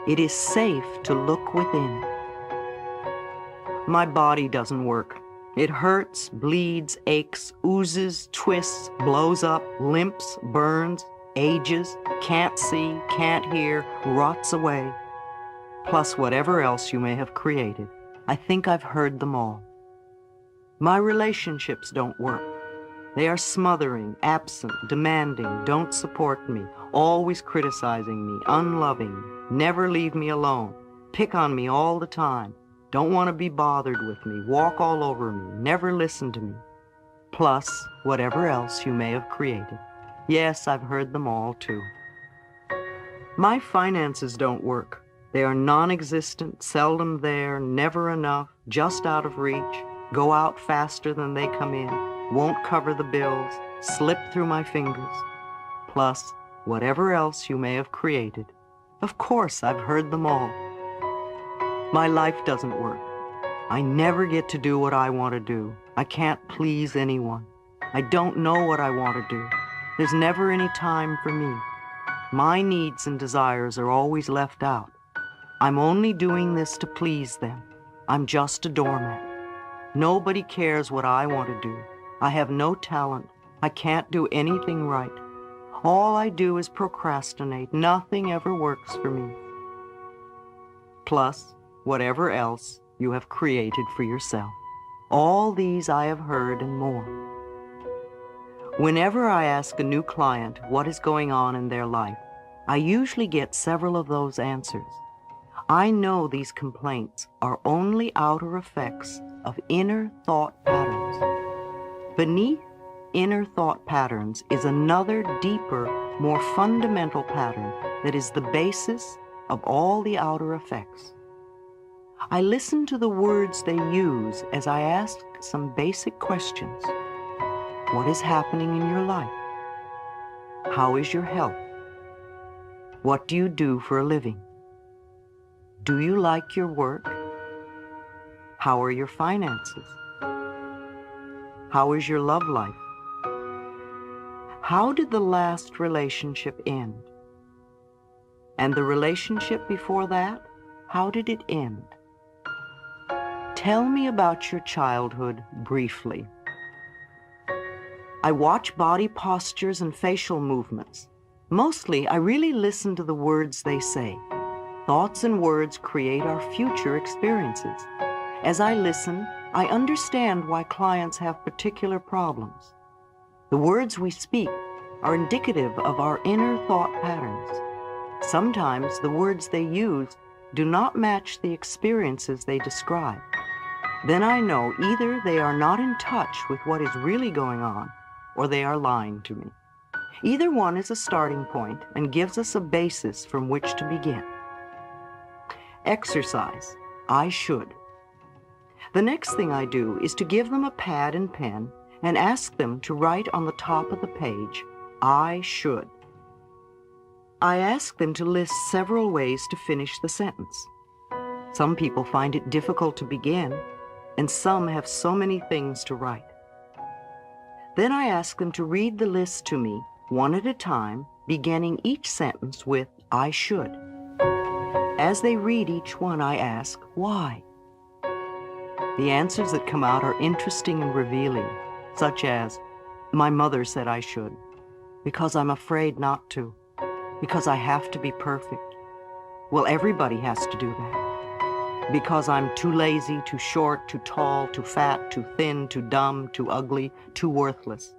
It is safe to look within. My body doesn't work. It hurts, bleeds, aches, oozes, twists, blows up, limps, burns, ages, can't see, can't hear, rots away. Plus whatever else you may have created. I think I've heard them all. My relationships don't work. They are smothering, absent, demanding, don't support me, always criticizing me, unloving, never leave me alone, pick on me all the time, don't want to be bothered with me, walk all over me, never listen to me. Plus whatever else you may have created. Yes, I've heard them all too. My finances don't work. They are non-existent, seldom there, never enough, just out of reach, go out faster than they come in, won't cover the bills, slip through my fingers. Plus whatever else you may have created. Of course, I've heard them all. My life doesn't work. I never get to do what I want to do. I can't please anyone. I don't know what I want to do. There's never any time for me. My needs and desires are always left out. I'm only doing this to please them. I'm just a doormat. Nobody cares what I want to do. I have no talent. I can't do anything right. All I do is procrastinate. Nothing ever works for me. Plus, whatever else you have created for yourself. All these I have heard and more. Whenever I ask a new client what is going on in their life, I usually get several of those answers. I know these complaints are only outer effects of inner thought patterns. Beneath inner thought patterns is another deeper, more fundamental pattern that is the basis of all the outer effects. I listen to the words they use as I ask some basic questions. What is happening in your life? How is your health? What do you do for a living? Do you like your work? How are your finances? How is your love life? How did the last relationship end? And the relationship before that, how did it end? Tell me about your childhood briefly. I watch body postures and facial movements. Mostly, I really listen to the words they say. Thoughts and words create our future experiences. As I listen, I understand why clients have particular problems. The words we speak are indicative of our inner thought patterns. Sometimes the words they use do not match the experiences they describe. Then I know either they are not in touch with what is really going on, or they are lying to me. Either one is a starting point and gives us a basis from which to begin. Exercise. I should. The next thing I do is to give them a pad and pen and ask them to write on the top of the page, I should. I ask them to list several ways to finish the sentence. Some people find it difficult to begin, and some have so many things to write. Then I ask them to read the list to me, one at a time, beginning each sentence with, I should. As they read each one, I ask, why? The answers that come out are interesting and revealing, such as, my mother said I should, because I'm afraid not to, because I have to be perfect. Well, everybody has to do that. Because I'm too lazy, too short, too tall, too fat, too thin, too dumb, too ugly, too worthless.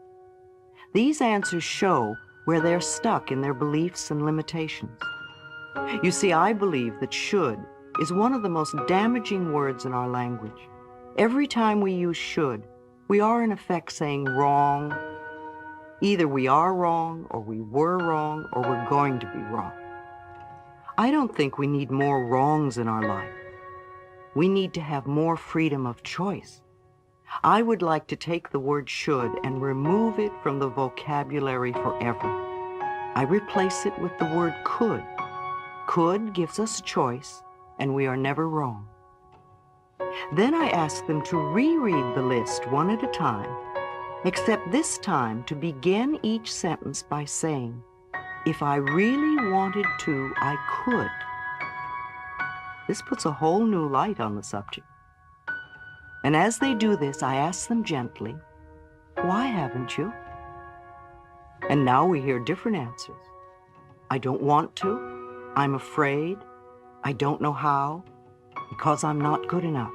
These answers show where they're stuck in their beliefs and limitations. You see, I believe that should is one of the most damaging words in our language. Every time we use should, we are in effect saying wrong. Either we are wrong, or we were wrong, or we're going to be wrong. I don't think we need more wrongs in our life. We need to have more freedom of choice. I would like to take the word should and remove it from the vocabulary forever. I replace it with the word could. Could gives us choice, and we are never wrong. Then I ask them to reread the list one at a time, except this time to begin each sentence by saying, if I really wanted to, I could. This puts a whole new light on the subject. And as they do this, I ask them gently, "Why haven't you?" And now we hear different answers. "I don't want to. I'm afraid. I don't know how. Because I'm not good enough."